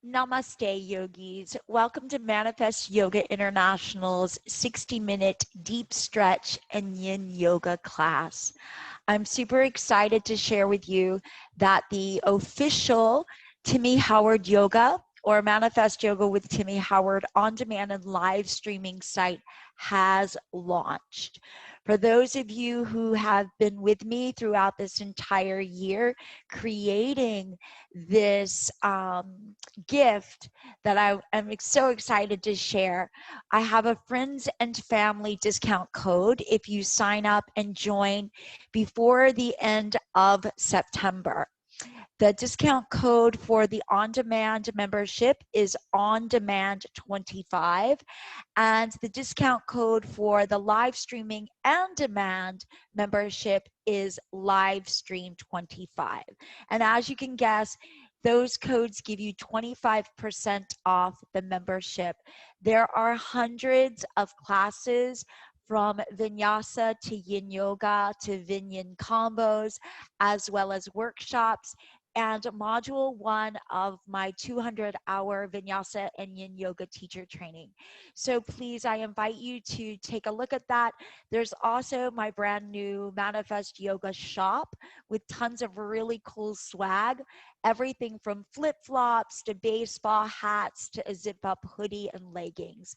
Namaste, yogis. Welcome to Manifest Yoga International's 60-minute deep stretch and Yin Yoga class. I'm super excited to share with you that the official Tymi Howard Yoga or Manifest Yoga with Tymi Howard on-demand and live streaming site has launched. For those of you who have been with me throughout this entire year, creating this gift that I am so excited to share, I have a friends and family discount code if you sign up and join before the end of September. The discount code for the on-demand membership is OnDemand25, and the discount code for the live streaming and demand membership is Livestream25. And as you can guess, those codes give you 25% off the membership. There are hundreds of classes from Vinyasa to Yin Yoga to Yin combos, as well as workshops, and module 1 of my 200-hour Vinyasa and Yin Yoga teacher training. So please, I invite you to take a look at that. There's also my brand new Manifest Yoga shop with tons of really cool swag, everything from flip-flops to baseball hats to a zip-up hoodie and leggings,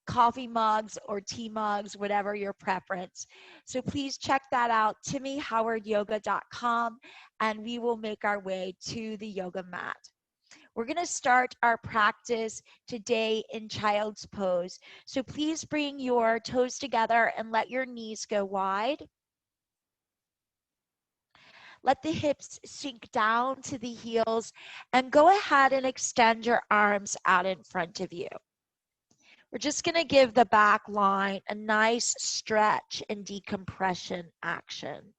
coffee mugs or tea mugs, whatever your preference. So please check that out, TymiHowardYoga.com, and we will make our way to the yoga mat. We're going to start our practice today in child's pose. So please bring your toes together and let your knees go wide. Let the hips sink down to the heels and go ahead and extend your arms out in front of you. We're just going to give the back line a nice stretch and decompression action.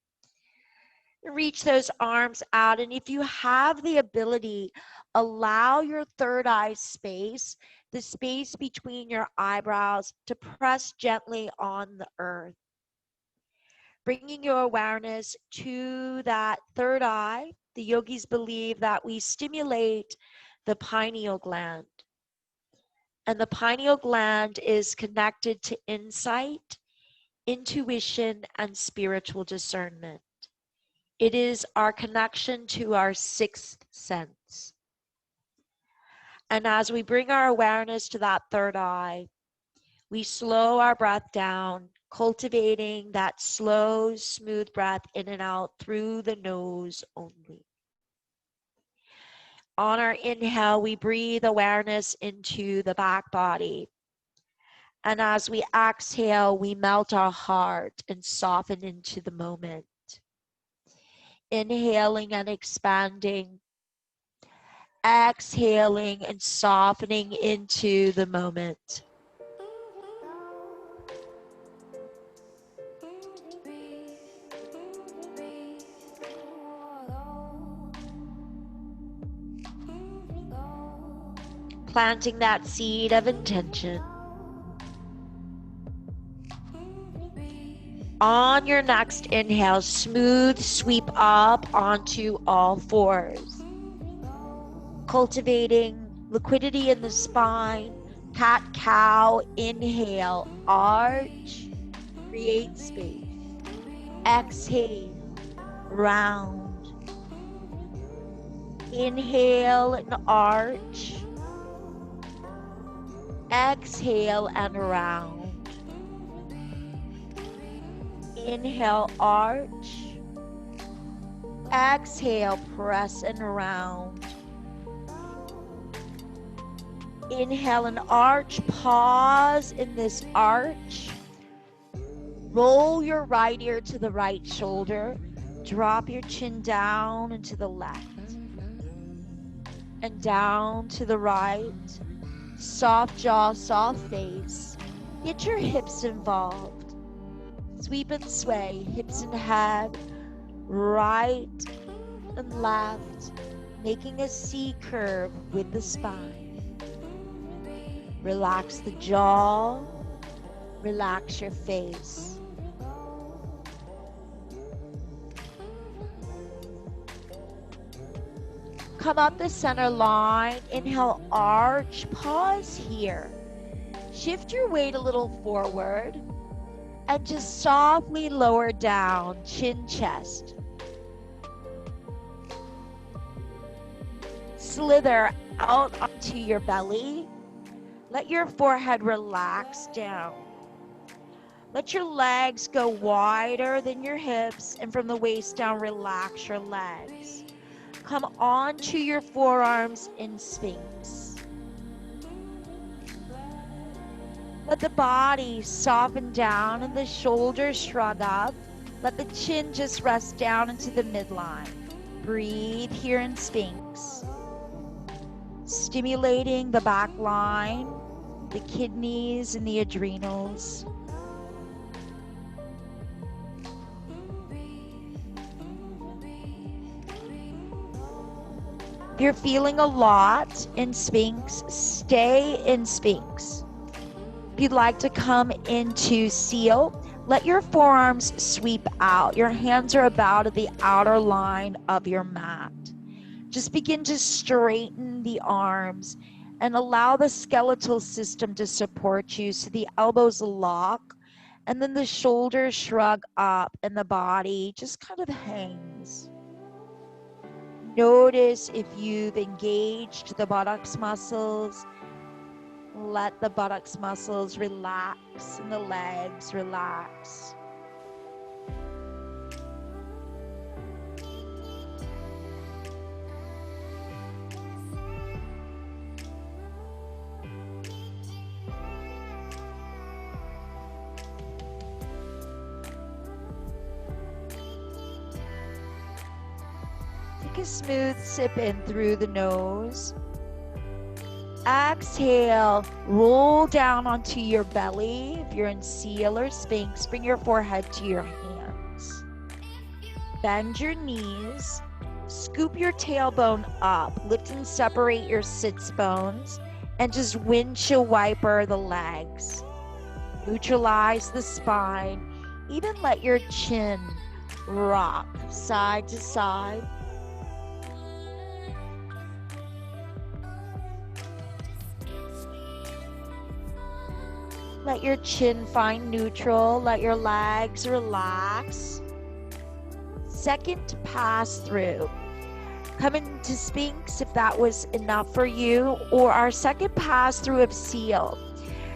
Reach those arms out, and if you have the ability, allow your third eye space, the space between your eyebrows, to press gently on the earth. Bringing your awareness to that third eye, the yogis believe that we stimulate the pineal gland. And the pineal gland is connected to insight, intuition, and spiritual discernment. It is our connection to our sixth sense. And as we bring our awareness to that third eye, we slow our breath down, cultivating that slow, smooth breath in and out through the nose only. On our inhale, we breathe awareness into the back body. And as we exhale, we melt our heart and soften into the moment. Inhaling and expanding. Exhaling and softening into the moment. Planting that seed of intention. On your next inhale, smooth sweep up onto all fours. Cultivating liquidity in the spine. Cat-cow, inhale, arch, create space. Exhale, round. Inhale and arch. Exhale and round. Inhale, arch. Exhale, press and round. Inhale and arch. Pause in this arch. Roll your right ear to the right shoulder. Drop your chin down and to the left. And down to the right. Soft jaw, soft face. Get your hips involved. Sweep and sway, hips and head, right and left, making a C curve with the spine. Relax the jaw, relax your face. come up the center line. Inhale, arch, pause here. Shift your weight a little forward and just softly lower down, chin, chest. Slither out onto your belly. Let your forehead relax down. Let your legs go wider than your hips, and from the waist down, relax your legs. Come onto your forearms in Sphinx. Let the body soften down and the shoulders shrug up. Let the chin just rest down into the midline. Breathe here in Sphinx. Stimulating the back line, the kidneys and the adrenals. If you're feeling a lot in Sphinx, stay in Sphinx. If you'd like to come into Seal, let your forearms sweep out. Your hands are about at the outer line of your mat. Just begin to straighten the arms and allow the skeletal system to support you so the elbows lock and then the shoulders shrug up and the body just kind of hangs. Notice if you've engaged the buttocks muscles. Let the buttocks muscles relax and the legs relax. Take a smooth sip in through the nose. Exhale, roll down onto your belly. If you're in Seal or Sphinx, bring your forehead to your hands. Bend your knees. Scoop your tailbone up. Lift and separate your sits bones. And just windshield wiper the legs. Neutralize the spine. Even let your chin rock side to side. Let your chin find neutral. Let your legs relax. Second pass through. Come into Sphinx if that was enough for you, or our second pass through of Seal.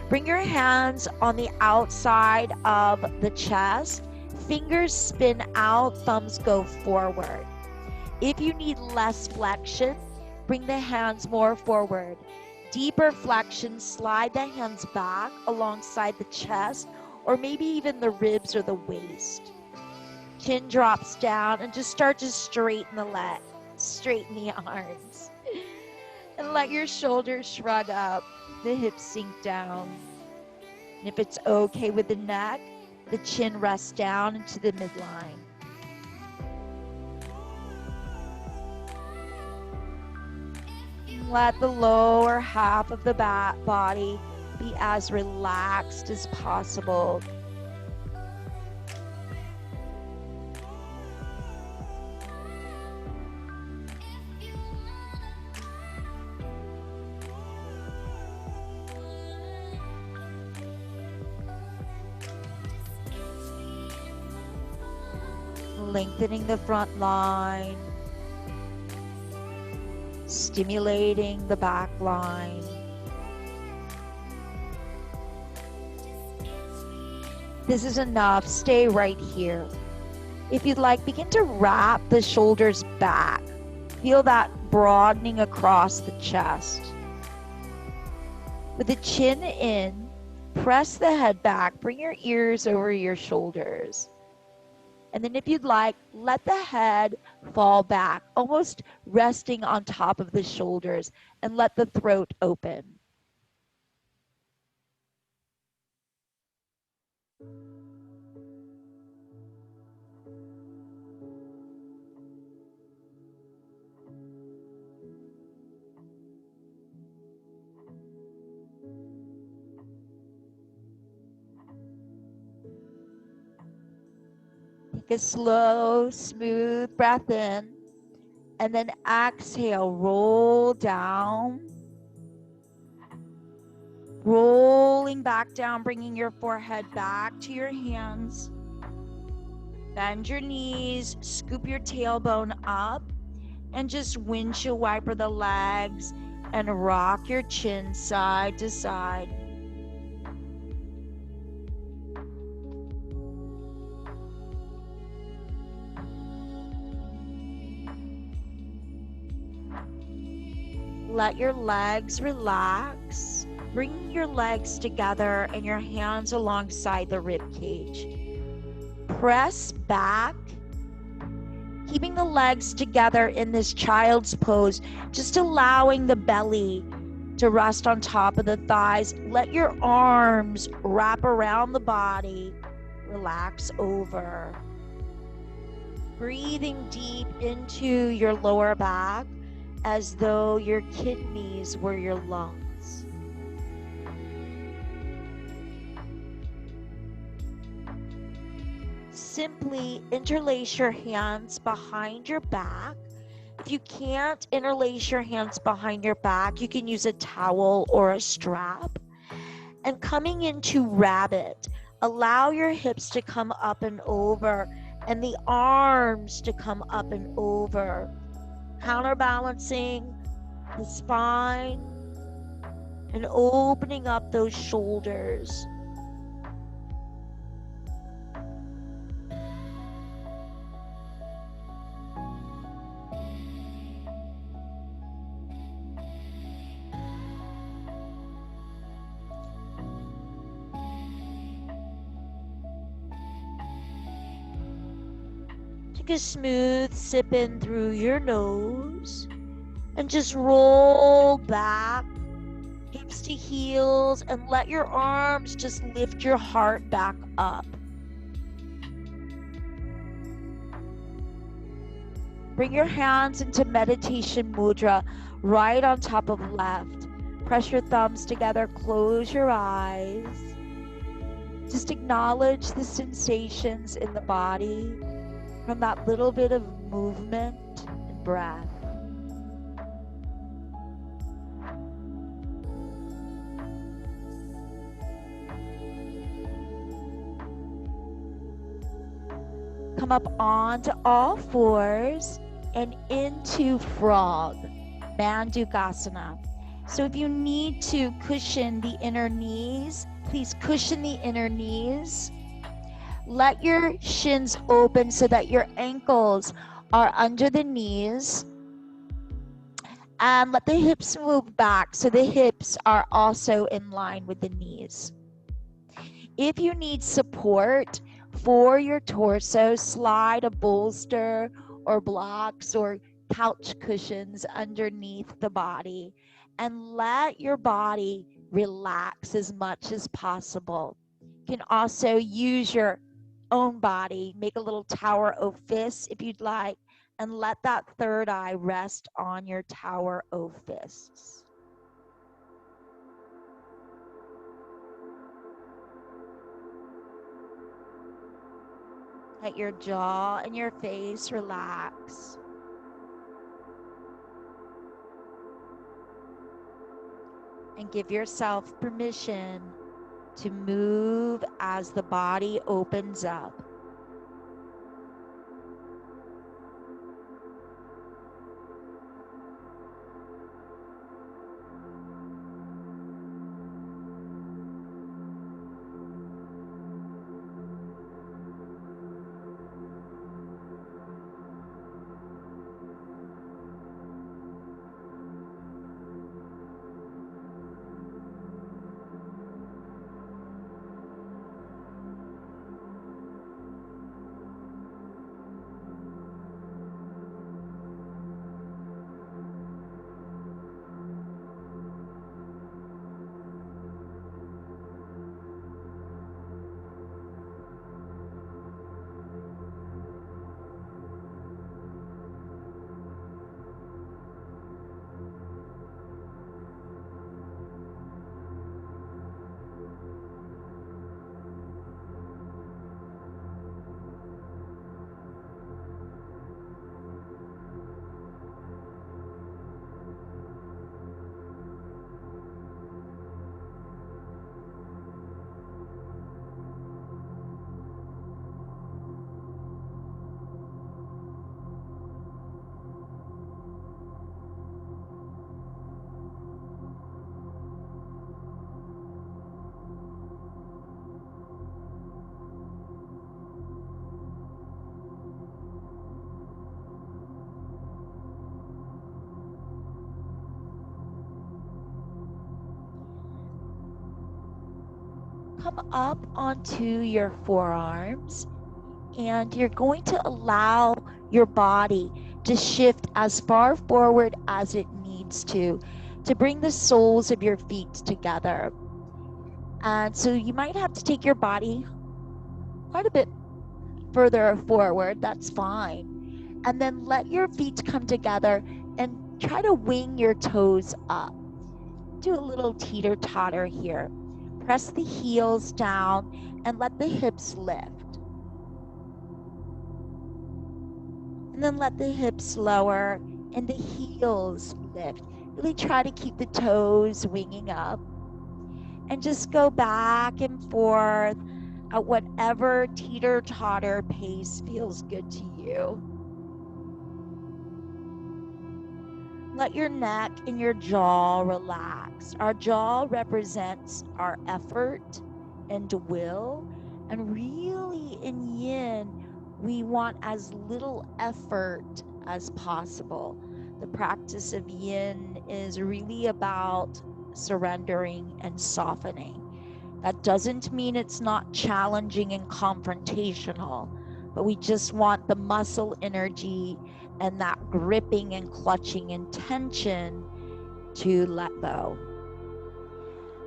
Bring your hands on the outside of the chest. Fingers spin out, thumbs go forward. If you need less flexion, bring the hands more forward. Deeper flexion, slide the hands back alongside the chest or maybe even the ribs or the waist. Chin drops down and just start to straighten the legs, straighten the arms. And let your shoulders shrug up, the hips sink down. And if it's okay with the neck, the chin rests down into the midline. Let the lower half of the body be as relaxed as possible. Lengthening the front line. Stimulating the back line. This is enough. Stay right here. If you'd like, begin to wrap the shoulders back. Feel that broadening across the chest. With the chin in, press the head back. Bring your ears over your shoulders. And then if you'd like, let the head fall back, almost resting on top of the shoulders, and let the throat open. Take a slow, smooth breath in. And then exhale, roll down. Rolling back down, bringing your forehead back to your hands. Bend your knees, scoop your tailbone up, and just windshield wiper the legs and rock your chin side to side. Let your legs relax. Bring your legs together and your hands alongside the rib cage. Press back, keeping the legs together in this child's pose, just allowing the belly to rest on top of the thighs. Let your arms wrap around the body. Relax over. Breathing deep into your lower back as though your kidneys were your lungs. Simply interlace your hands behind your back. If you can't interlace your hands behind your back, you can use a towel or a strap. And coming into rabbit, allow your hips to come up and over and the arms to come up and over, counterbalancing the spine and opening up those shoulders. Take a smooth sip in through your nose and just roll back, hips to heels, and let your arms just lift your heart back up. Bring your hands into meditation mudra, right on top of left. Press your thumbs together, close your eyes. Just acknowledge the sensations in the body from that little bit of movement and breath. Come up onto all fours and into frog, Bandukasana. So if you need to cushion the inner knees, please cushion the inner knees. Let your shins open so that your ankles are under the knees. And let the hips move back so the hips are also in line with the knees. If you need support for your torso, slide a bolster or blocks or couch cushions underneath the body and let your body relax as much as possible. You can also use your own body, make a little tower of fists if you'd like, and let that third eye rest on your tower of fists. Let your jaw and your face relax. And give yourself permission to move as the body opens up. Come up onto your forearms, and you're going to allow your body to shift as far forward as it needs to bring the soles of your feet together. And so you might have to take your body quite a bit further forward. That's fine. And then let your feet come together and try to wing your toes up. Do a little teeter-totter here. Press the heels down and let the hips lift. And then let the hips lower and the heels lift. Really try to keep the toes winging up. And just go back and forth at whatever teeter-totter pace feels good to you. Let your neck and your jaw relax. Our jaw represents our effort and will. And really in Yin, we want as little effort as possible. The practice of Yin is really about surrendering and softening. That doesn't mean it's not challenging and confrontational, but we just want the muscle energy and that gripping and clutching intention to let go.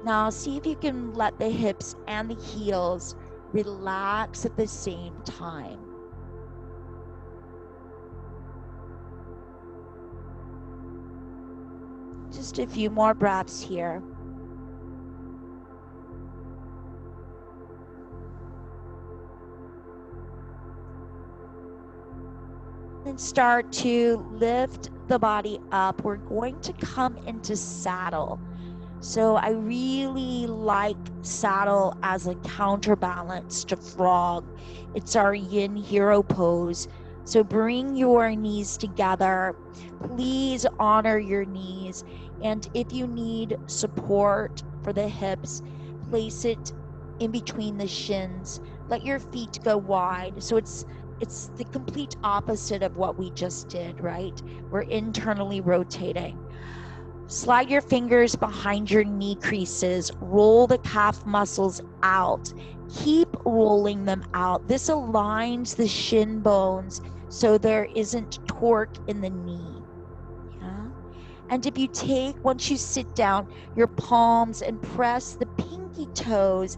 Now see if you can let the hips and the heels relax at the same time. Just a few more breaths here. Then start to lift the body up. We're going to come into saddle. So I really like saddle as a counterbalance to frog. It's our Yin hero pose. So bring your knees together. Please honor your knees. And if you need support for the hips, place it in between the shins. Let your feet go wide. So it's the complete opposite of what we just did, right? We're internally rotating. Slide your fingers behind your knee creases. Roll the calf muscles out. Keep rolling them out. This aligns the shin bones so there isn't torque in the knee. Yeah? And if you take, once you sit down, your palms and press the pinky toes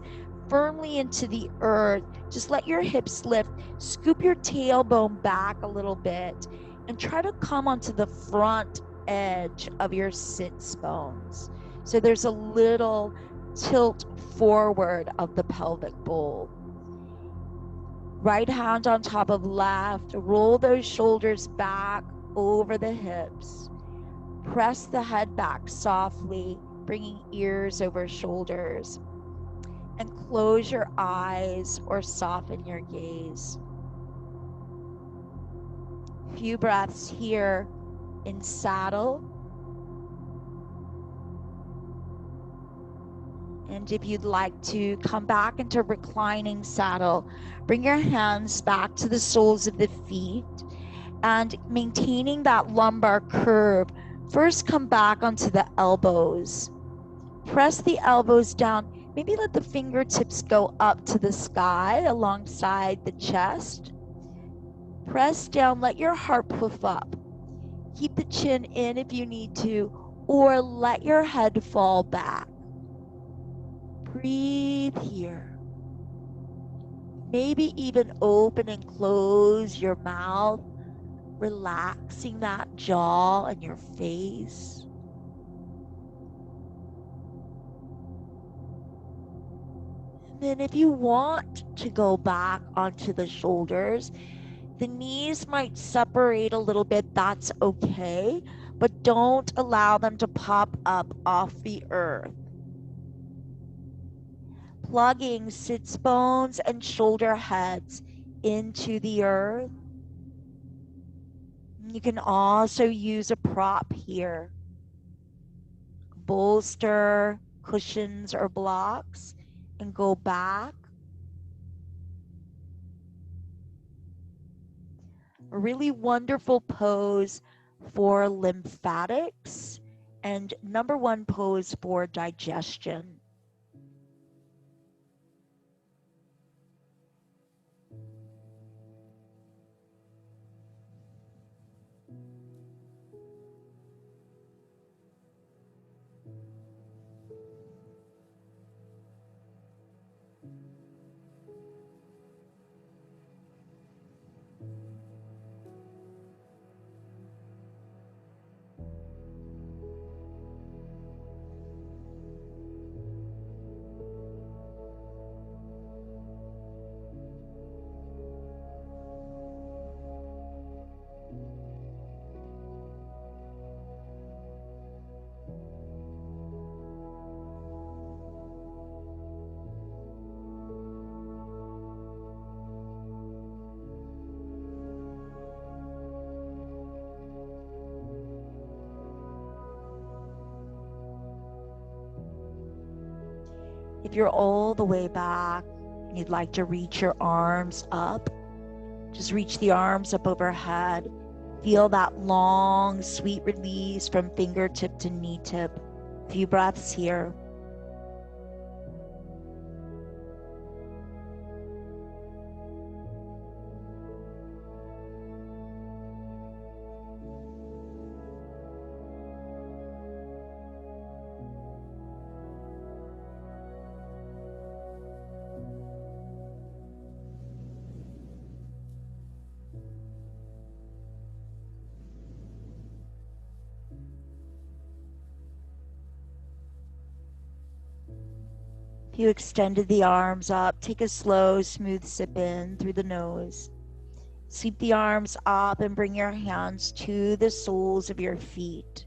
firmly into the earth, just let your hips lift. Scoop your tailbone back a little bit and try to come onto the front edge of your sits bones. So there's a little tilt forward of the pelvic bowl. Right hand on top of left. Roll those shoulders back over the hips. Press the head back softly, bringing ears over shoulders. And close your eyes or soften your gaze. Few breaths here in saddle. And if you'd like to come back into reclining saddle, bring your hands back to the soles of the feet and maintaining that lumbar curve. First, come back onto the elbows. Press the elbows down. Maybe let the fingertips go up to the sky alongside the chest. Press down, let your heart puff up. Keep the chin in if you need to, or let your head fall back. Breathe here. Maybe even open and close your mouth, relaxing that jaw and your face. And then if you want to go back onto the shoulders, the knees might separate a little bit, that's okay, but don't allow them to pop up off the earth. Plugging sits bones and shoulder heads into the earth. You can also use a prop here. Bolster, cushions, or blocks, and go back. A really wonderful pose for lymphatics and number one pose for digestion. If you're all the way back, you'd like to reach your arms up, just reach the arms up overhead. Feel that long, sweet release from fingertip to knee tip. A few breaths here. If you extended the arms up, take a slow, smooth sip in through the nose. Sweep the arms up and bring your hands to the soles of your feet.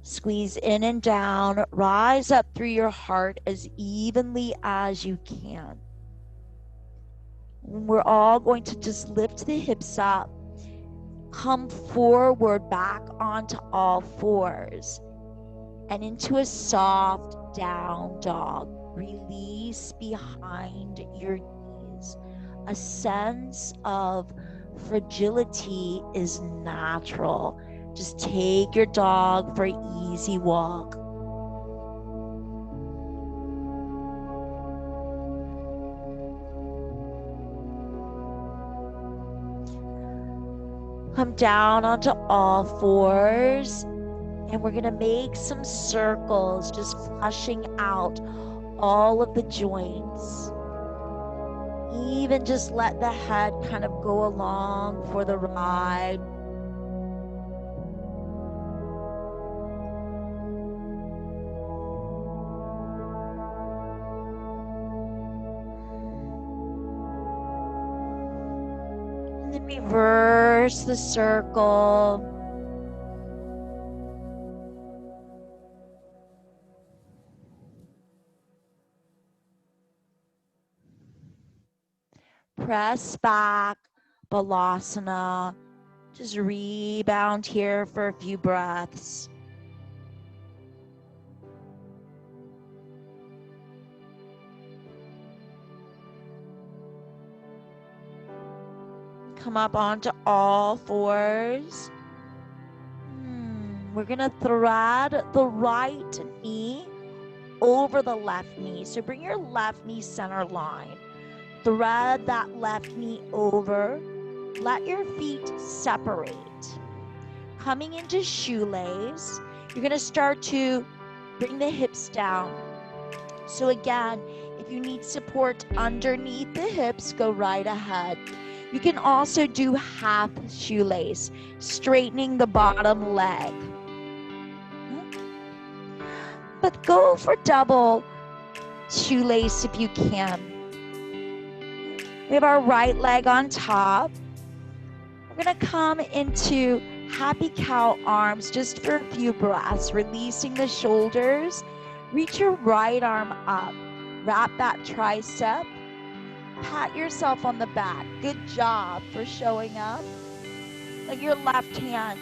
Squeeze in and down, rise up through your heart as evenly as you can. We're all going to just lift the hips up, come forward back onto all fours, and into a soft down dog. Release behind your knees. A sense of fragility is natural. Just take your dog for an easy walk. Come down onto all fours. And we're gonna make some circles, just flushing out all of the joints. Even just let the head kind of go along for the ride. And then reverse the circle. Press back, Balasana. Just rebound here for a few breaths. Come up onto all fours. We're gonna thread the right knee over the left knee. So bring your left knee center line. Thread that left knee over. Let your feet separate. Coming into shoelace, you're gonna start to bring the hips down. So again, if you need support underneath the hips, go right ahead. You can also do half shoelace, straightening the bottom leg. But go for double shoelace if you can. We have our right leg on top. We're gonna come into happy cow arms just for a few breaths, releasing the shoulders. Reach your right arm up, wrap that tricep, pat yourself on the back. Good job for showing up. Like your left hand,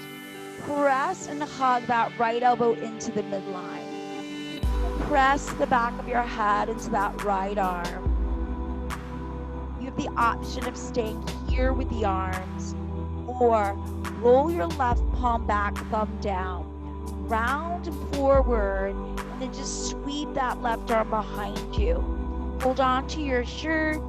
press and hug that right elbow into the midline. Press the back of your head into that right arm. You have the option of staying here with the arms, or roll your left palm back, thumb down, round forward, and then just sweep that left arm behind you. Hold on to your shirt,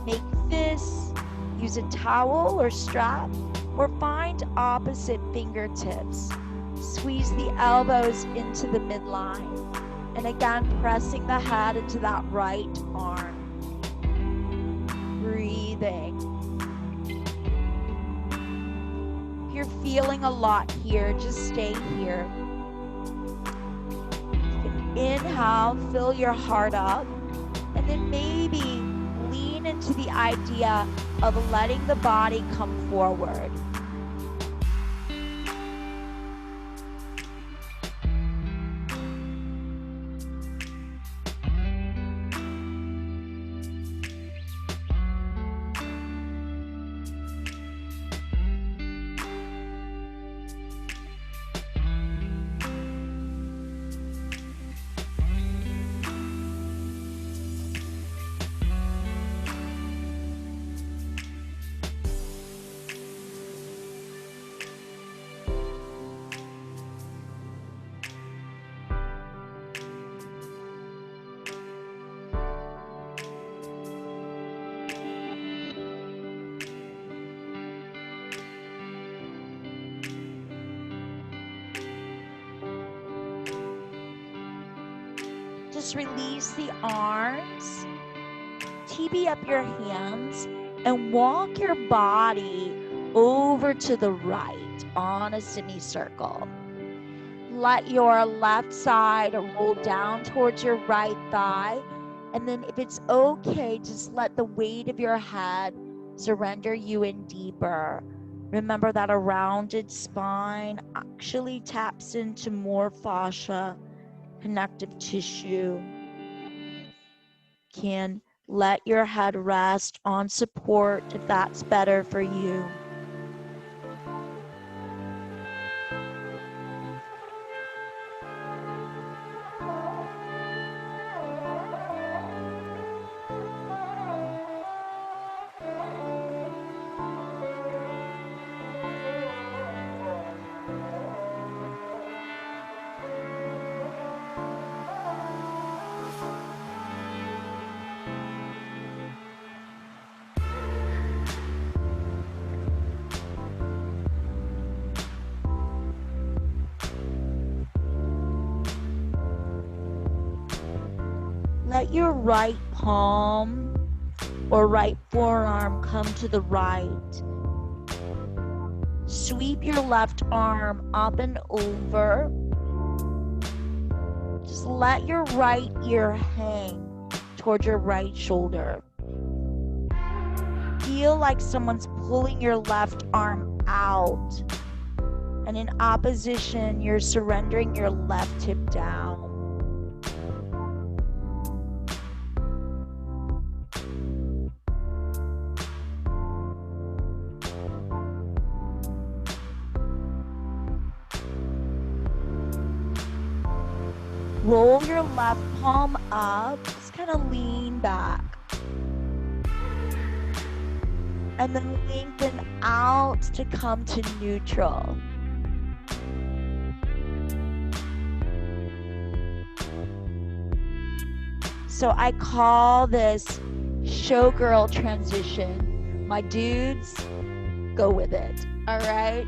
make fists, use a towel or strap, or find opposite fingertips. Squeeze the elbows into the midline, and again, pressing the head into that right arm. Breathing. If you're feeling a lot here, just stay here. Inhale, fill your heart up, and then maybe lean into the idea of letting the body come forward. just release the arms, tee up your hands, and walk your body over to the right on a semicircle. Let your left side roll down towards your right thigh. And then if it's okay, just let the weight of your head surrender you in deeper. Remember that a rounded spine actually taps into more fascia, connective tissue. Can let your head rest on support if that's better for you. Let your right palm or right forearm come to the right. Sweep your left arm up and over. Just let your right ear hang toward your right shoulder. Feel like someone's pulling your left arm out. And in opposition, you're surrendering your left hip down. Roll your left palm up, just kind of lean back. And then lengthen out to come to neutral. So I call this showgirl transition. My dudes, go with it, all right?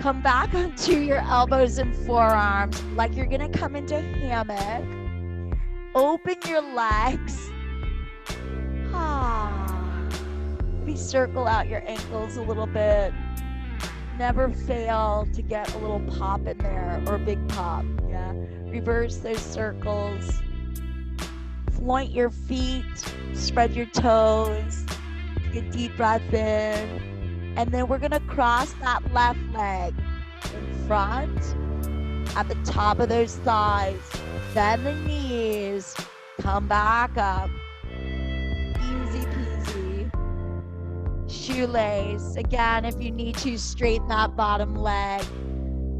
Come back onto your elbows and forearms like you're gonna come into hammock. Open your legs. Maybe circle out your ankles a little bit. Never fail to get a little pop in there, or a big pop, yeah? Reverse those circles. Point your feet, spread your toes, take a deep breath in, and then we're gonna cross that left leg in front, at the top of those thighs, bend the knees, come back up, easy peasy. Shoelace, again, if you need to, straighten that bottom leg.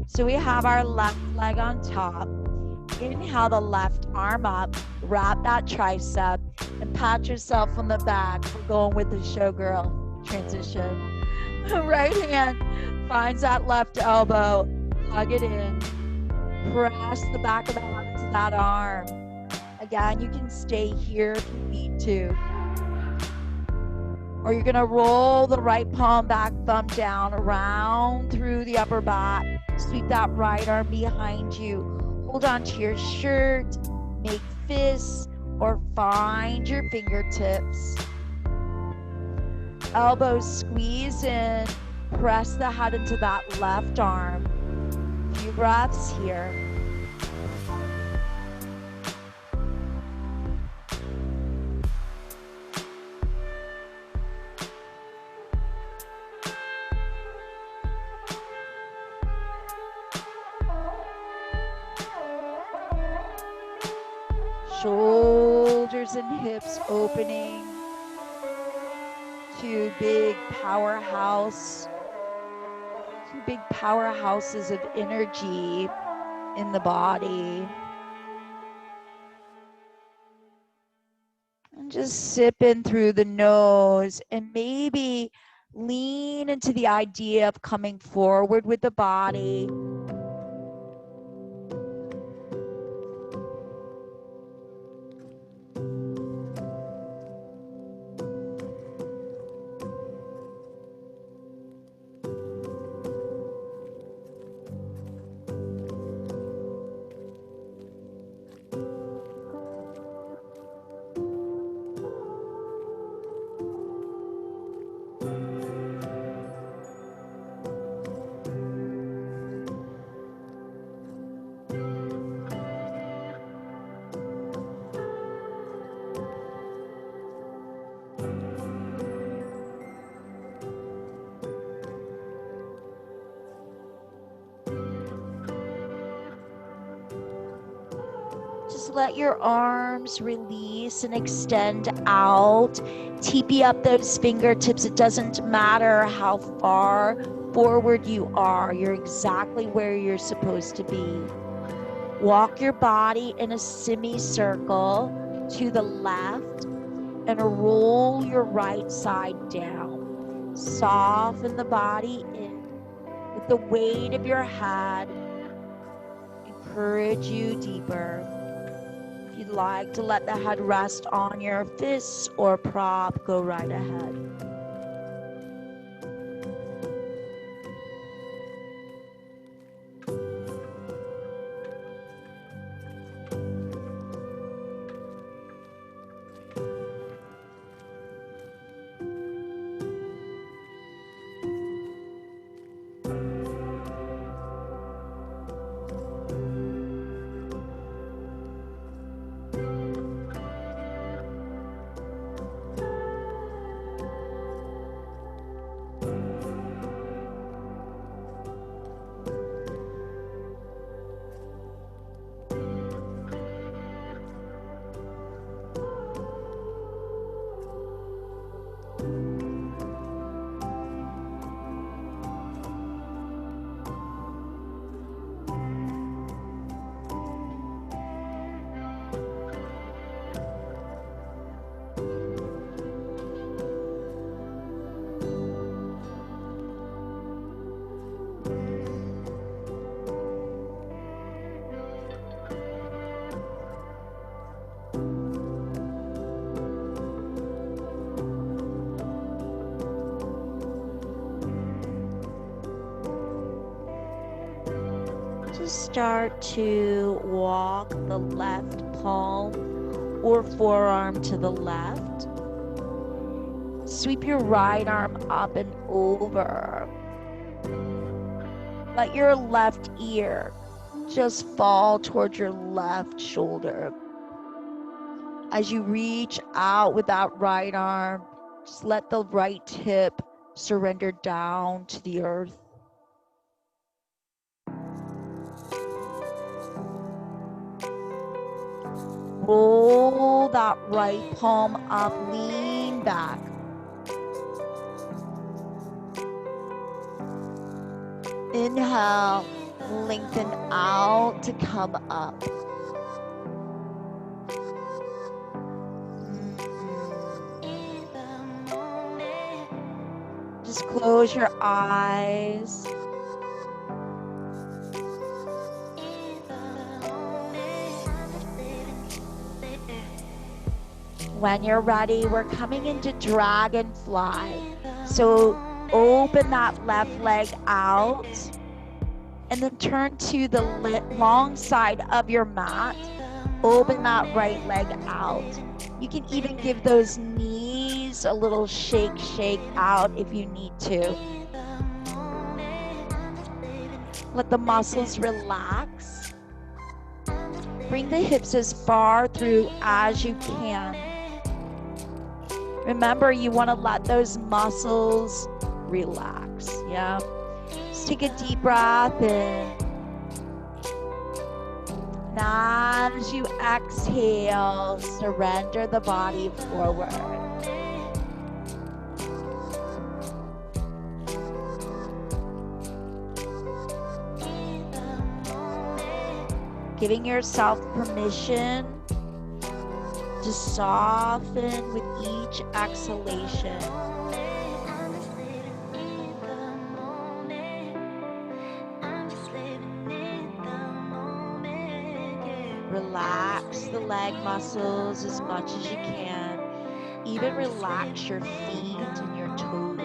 So we have our left leg on top. Inhale the left arm up, wrap that tricep, and pat yourself on the back. We're going with the showgirl transition. Right hand finds that left elbow, hug it in, press the back of the hand into that arm. Again, you can stay here if you need to. Or you're gonna roll the right palm back, thumb down, around through the upper back. Sweep that right arm behind you. Hold on to your shirt, make fists, or find your fingertips. Elbows squeeze in, press the head into that left arm. A few breaths here. Shoulders and hips opening. Two big powerhouses of energy in the body. And just sip in through the nose and maybe lean into the idea of coming forward with the body. Just let your arms release and extend out. TP up those fingertips. It doesn't matter how far forward you are. You're exactly where you're supposed to be. Walk your body in a semicircle to the left and roll your right side down. Soften the body in with the weight of your head. Encourage you deeper. If you'd like to let the head rest on your fists or prop, go right ahead. Start to walk the left palm or forearm to the left. Sweep your right arm up and over. Let your left ear just fall towards your left shoulder. As you reach out with that right arm, just let the right hip surrender down to the earth. Roll that right palm up, lean back. Inhale, lengthen out to come up. Just close your eyes. When you're ready, we're coming into dragonfly. So open that left leg out and then turn to the long side of your mat. Open that right leg out. You can even give those knees a little shake out if you need to. Let the muscles relax. Bring the hips as far through as you can. Remember, you want to let those muscles relax, yeah? Just take a deep breath in. And as you exhale, surrender the body forward. Giving yourself permission to soften with each exhalation. Relax the leg muscles as much as you can. Even relax your feet and your toes.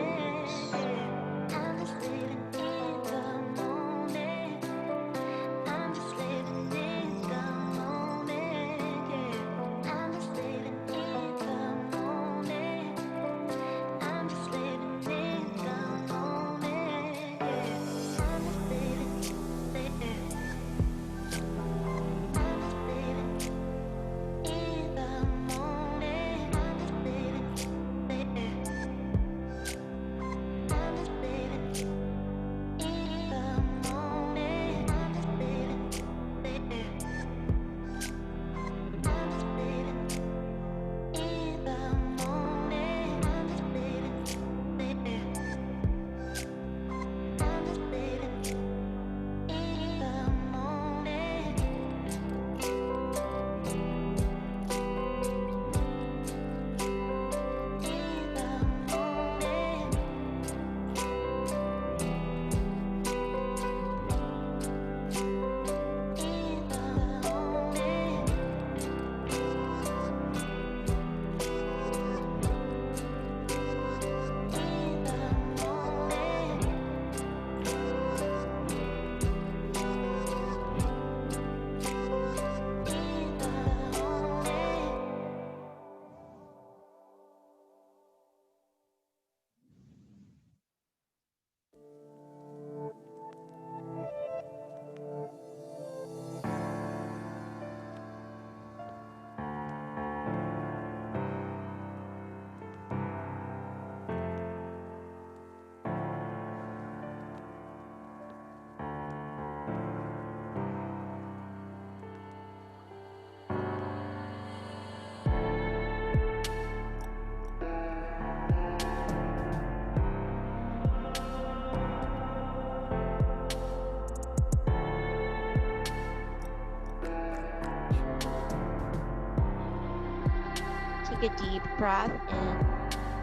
Take a deep breath in,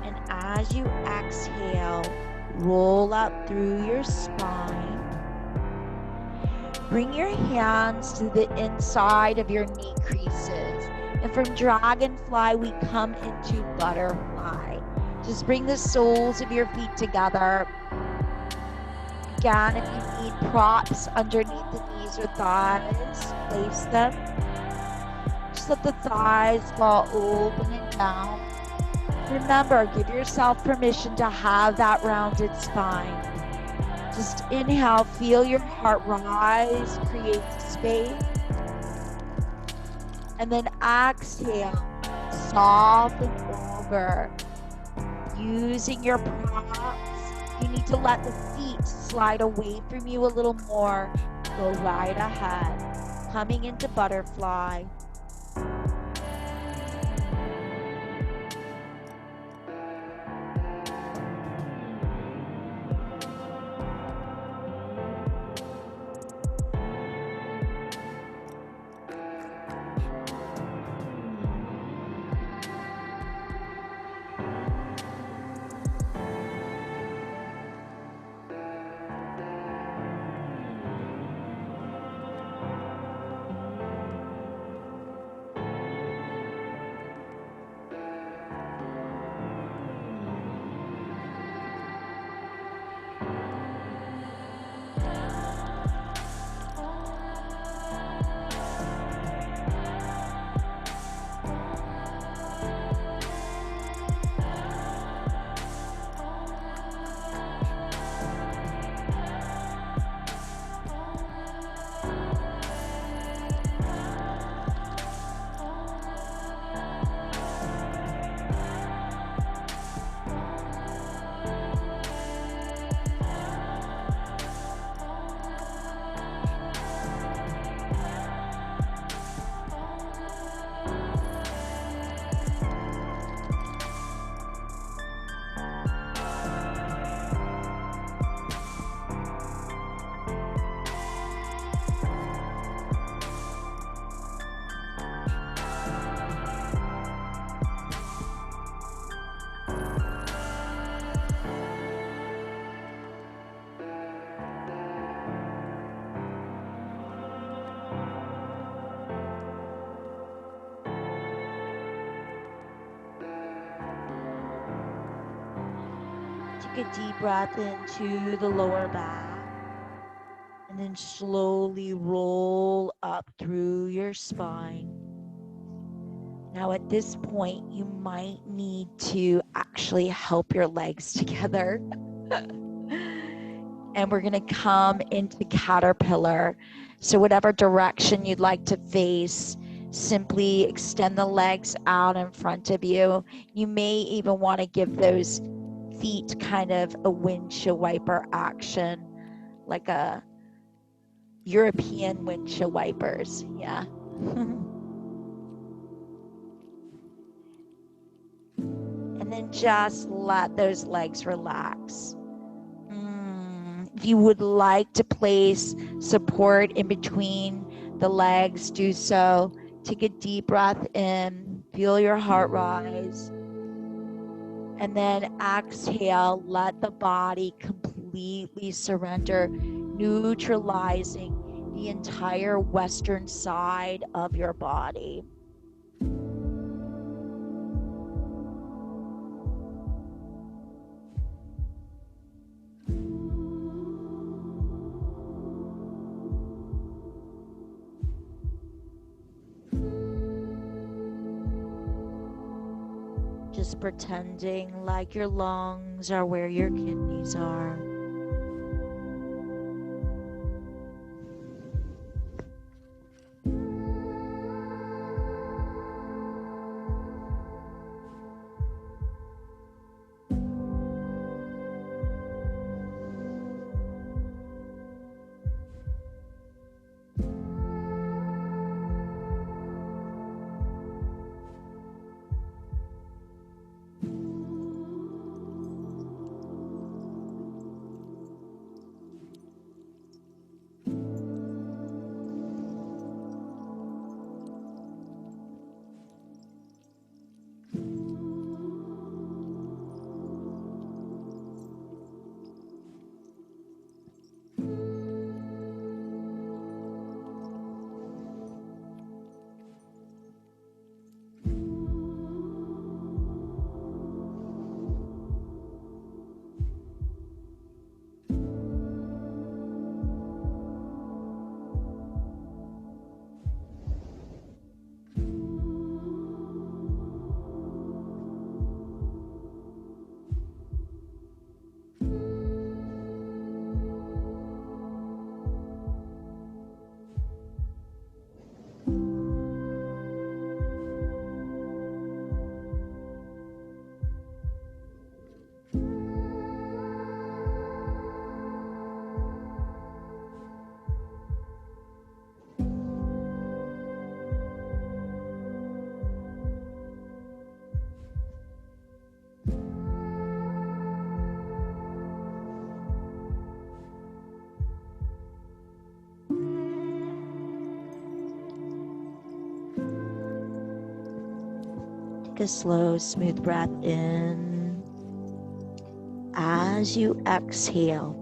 and as you exhale, roll up through your spine. Bring your hands to the inside of your knee creases. And from dragonfly, we come into butterfly. Just bring the soles of your feet together. Again, if you need props underneath the knees or thighs, place them. Just let the thighs fall open and down. Remember, give yourself permission to have that rounded spine. Just inhale, feel your heart rise, create space. And then exhale, soften over. Using your props, you need to let the feet slide away from you a little more. Go right ahead. Coming into butterfly. Take a deep breath into the lower back. And then slowly roll up through your spine. Now at this point, you might need to actually help your legs together. And we're gonna come into caterpillar. So whatever direction you'd like to face, simply extend the legs out in front of you. You may even wanna give those feet kind of a windshield wiper action, like a European windshield wipers, yeah. And then just let those legs relax. If you would like to place support in between the legs, do so. Take a deep breath in, feel your heart rise. And then exhale, let the body completely surrender, neutralizing the entire western side of your body. Just pretending like your lungs are where your kidneys are. Take a slow, smooth breath in. As you exhale,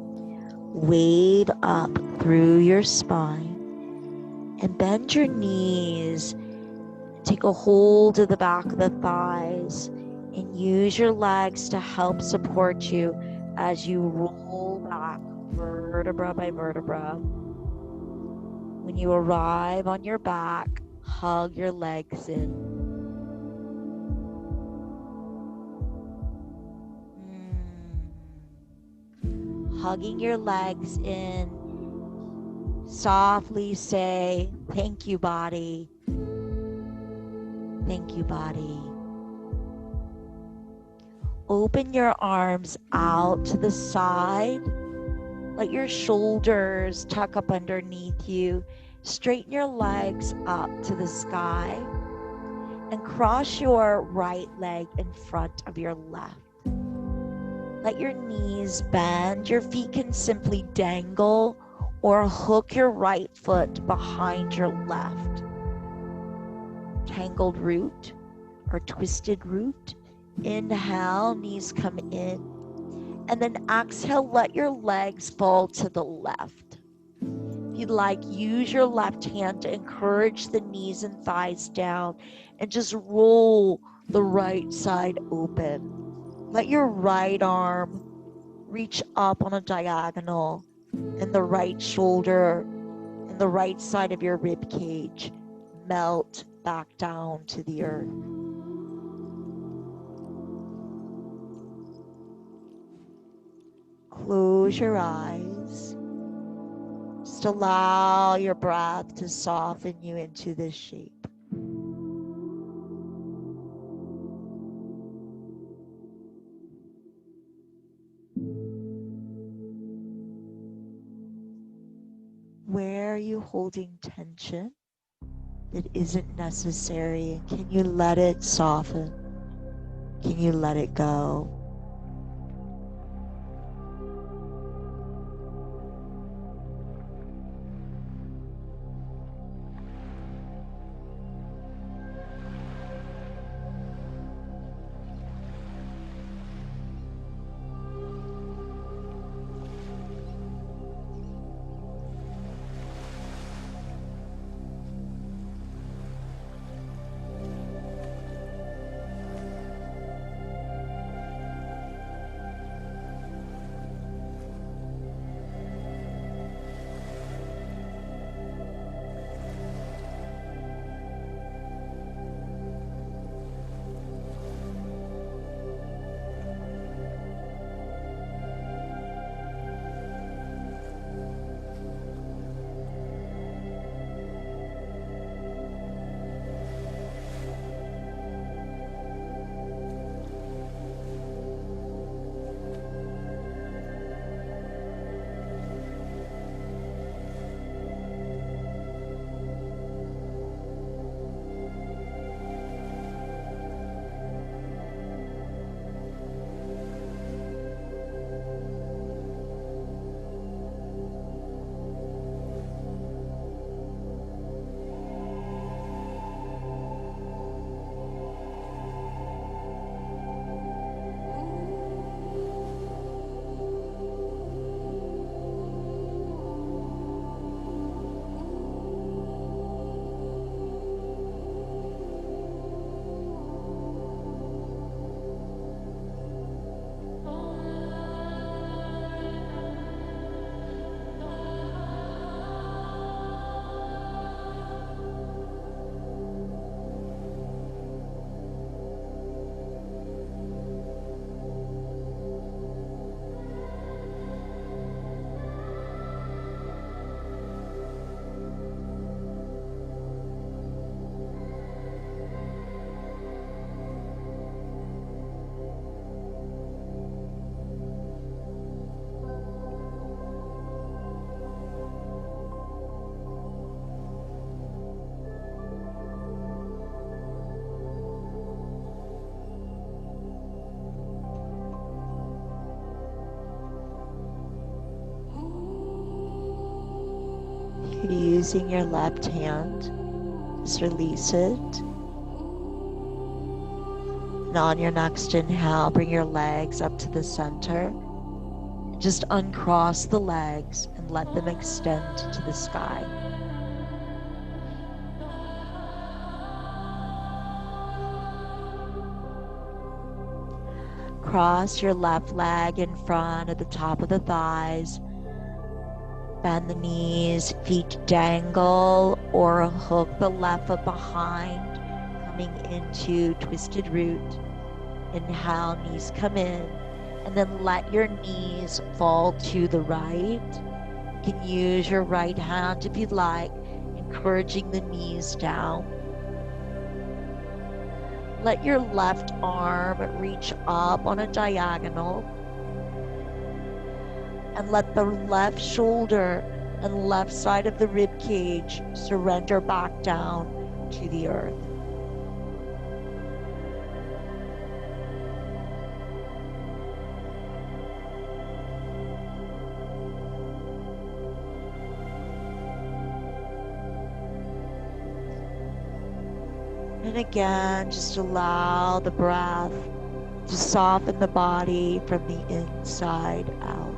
wave up through your spine and bend your knees. Take a hold of the back of the thighs and use your legs to help support you as you roll back vertebra by vertebra. When you arrive on your back, hug your legs in. Hugging your legs in, softly say, thank you, body. Thank you, body. Open your arms out to the side. Let your shoulders tuck up underneath you. Straighten your legs up to the sky and cross your right leg in front of your left. Let your knees bend. Your feet can simply dangle or hook your right foot behind your left. Tangled root or twisted root. Inhale, knees come in. And then exhale, let your legs fall to the left. If you'd like, use your left hand to encourage the knees and thighs down and just roll the right side open. Let your right arm reach up on a diagonal and the right shoulder and the right side of your rib cage melt back down to the earth. Close your eyes. Just allow your breath to soften you into this shape. Where are you holding tension that isn't necessary? And can you let it soften? Can you let it go? You're using your left hand, just release it. And on your next inhale, bring your legs up to the center. Just uncross the legs and let them extend to the sky. Cross your left leg in front at the top of the thighs. Bend the knees, feet dangle, or hook the left foot behind, coming into twisted root. Inhale, knees come in, and then let your knees fall to the right. You can use your right hand if you'd like, encouraging the knees down. Let your left arm reach up on a diagonal, and let the left shoulder and left side of the rib cage surrender back down to the earth. And again, just allow the breath to soften the body from the inside out.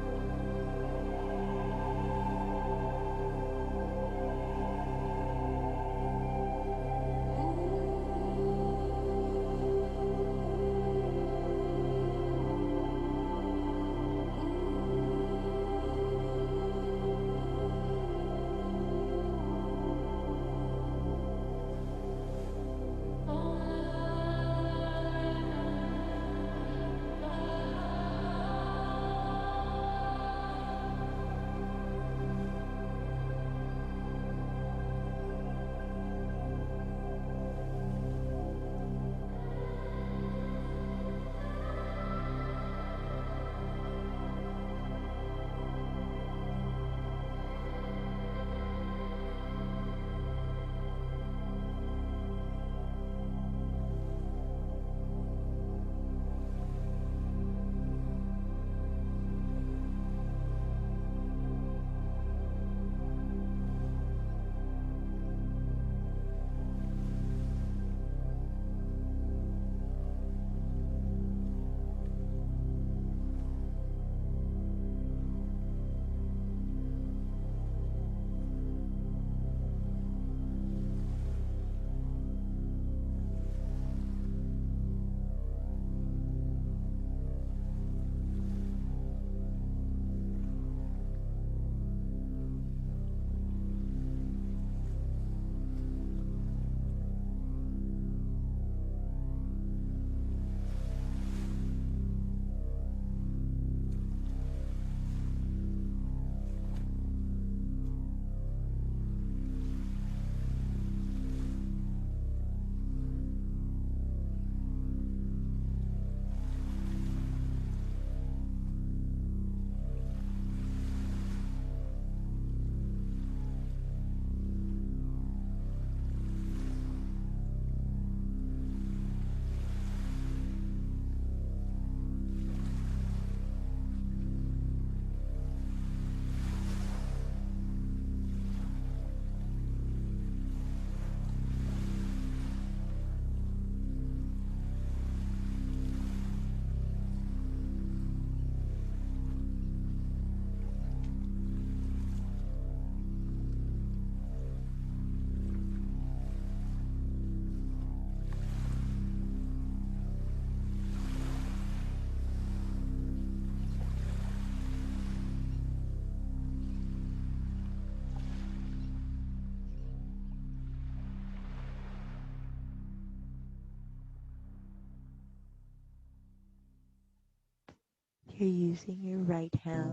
You're using your right hand,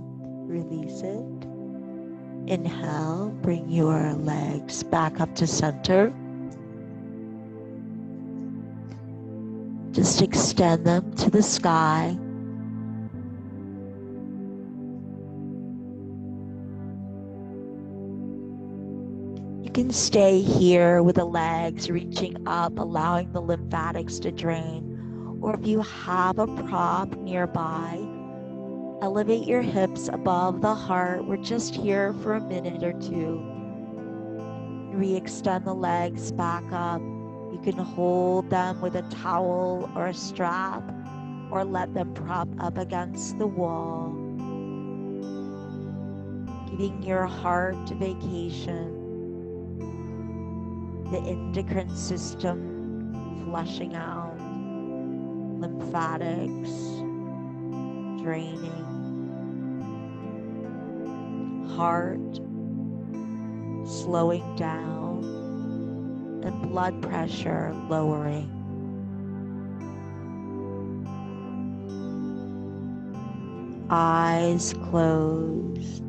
release it. Inhale, bring your legs back up to center. Just extend them to the sky. You can stay here with the legs reaching up, allowing the lymphatics to drain. Or if you have a prop nearby, elevate your hips above the heart. We're just here for a minute or two. Re-extend the legs back up, You can hold them with a towel or a strap, or let them prop up against the wall, giving your heart a vacation, the endocrine system flushing out, lymphatics draining, heart slowing down, and blood pressure lowering. Eyes closed.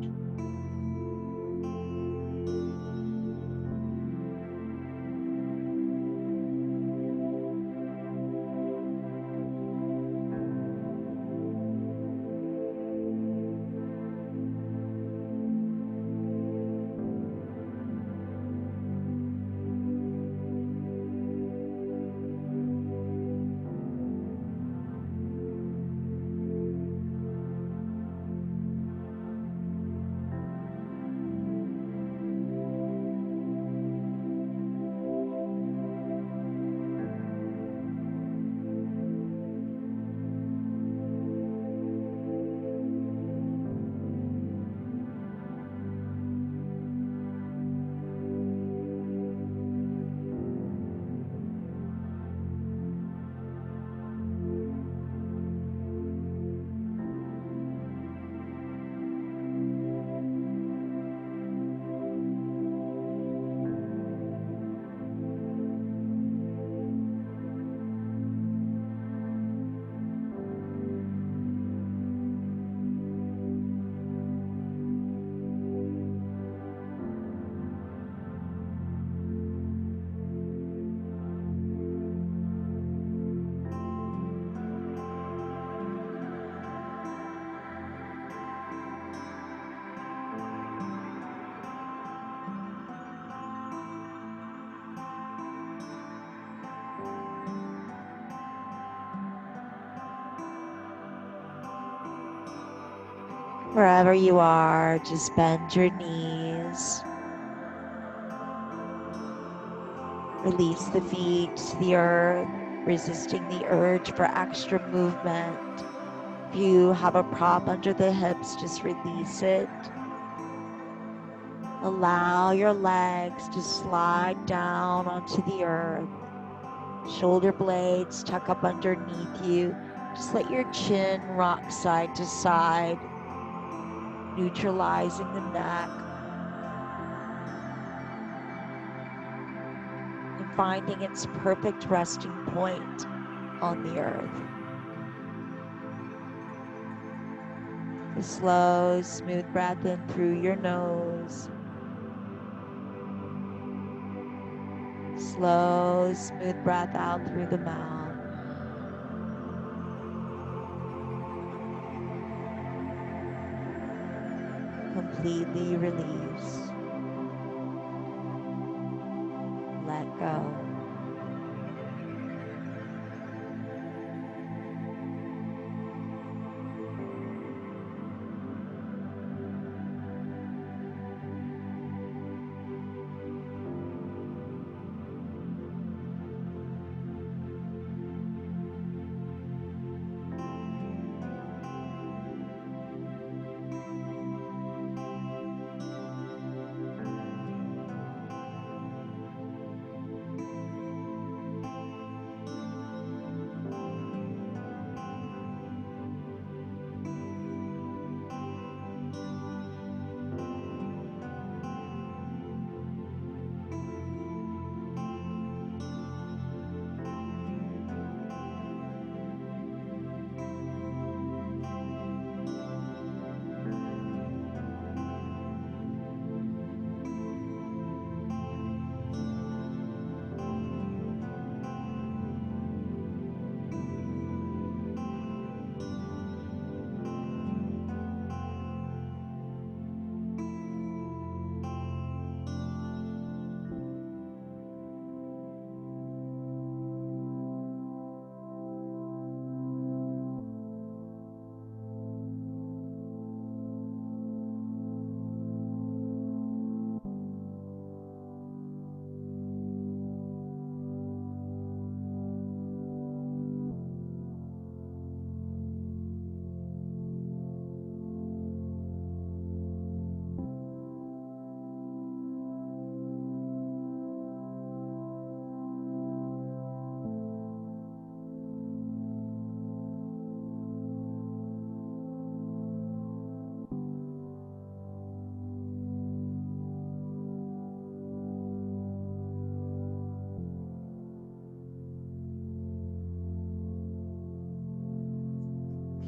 Wherever you are, just bend your knees. Release the feet to the earth, resisting the urge for extra movement. If you have a prop under the hips, just release it. Allow your legs to slide down onto the earth. Shoulder blades tuck up underneath you. Just let your chin rock side to side, neutralizing the neck and finding its perfect resting point on the earth. A slow, smooth breath in through your nose. Slow, smooth breath out through the mouth. Completely release. Let go.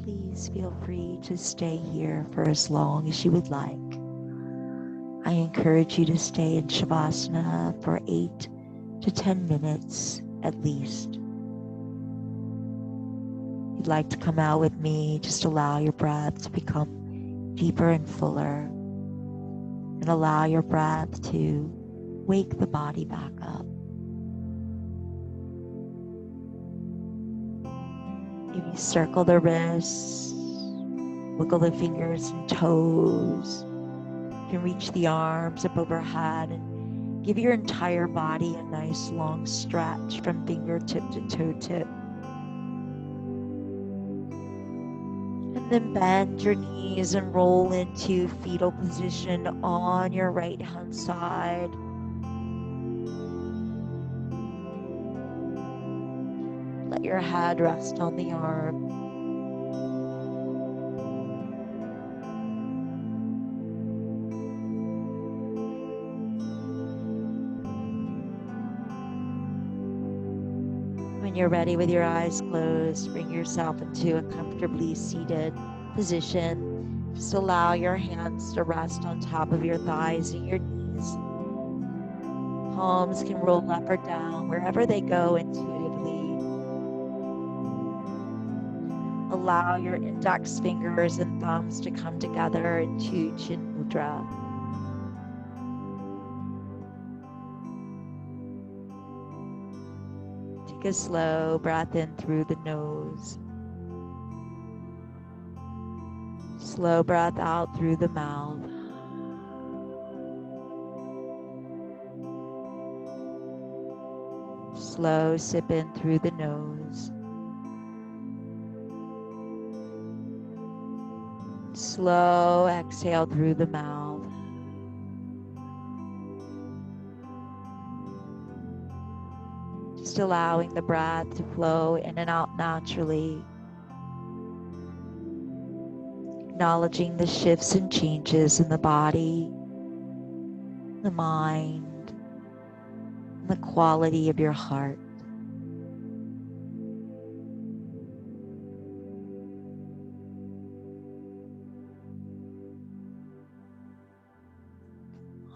please feel free to stay here for as long as you would like. I encourage you to stay in Shavasana for 8 to 10 minutes at least. If you'd like to come out with me, just allow your breath to become deeper and fuller, and allow your breath to wake the body back up. Maybe circle the wrists, wiggle the fingers and toes. You can reach the arms up overhead and give your entire body a nice long stretch from fingertip to toe tip. And then bend your knees and roll into fetal position on your right hand side. Let your head rest on the arm. When you're ready with your eyes closed, bring yourself into a comfortably seated position. Just allow your hands to rest on top of your thighs and your knees. Palms can roll up or down wherever they go intuitively. Allow your index fingers and thumbs to come together into Chin Mudra. Take a slow breath in through the nose. Slow breath out through the mouth. Slow sip in through the nose. Slow exhale through the mouth. Just allowing the breath to flow in and out naturally. Acknowledging the shifts and changes in the body, the mind, and the quality of your heart.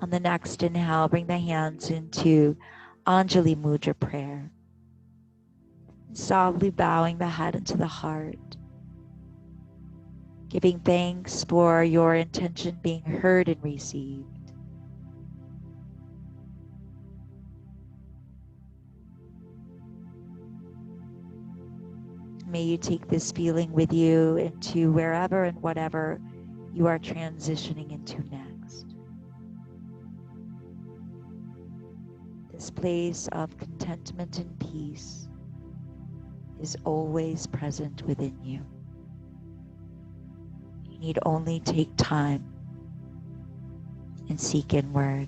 On the next inhale, bring the hands into Anjali Mudra prayer. Softly bowing the head into the heart. Giving thanks for your intention being heard and received. May you take this feeling with you into wherever and whatever you are transitioning into next. This place of contentment and peace is always present within you. You need only take time and seek inward.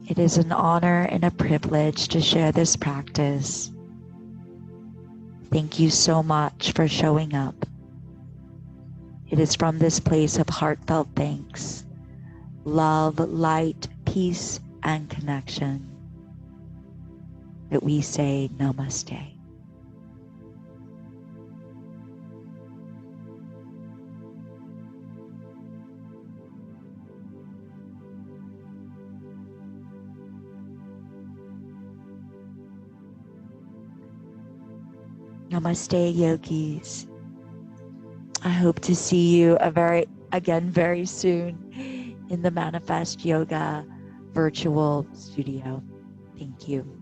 It is an honor and a privilege to share this practice. Thank you so much for showing up. It is from this place of heartfelt thanks, love, light, peace, and connection that we say namaste. Namaste, yogis. I hope to see you again very soon in the Manifest Yoga virtual studio. Thank you.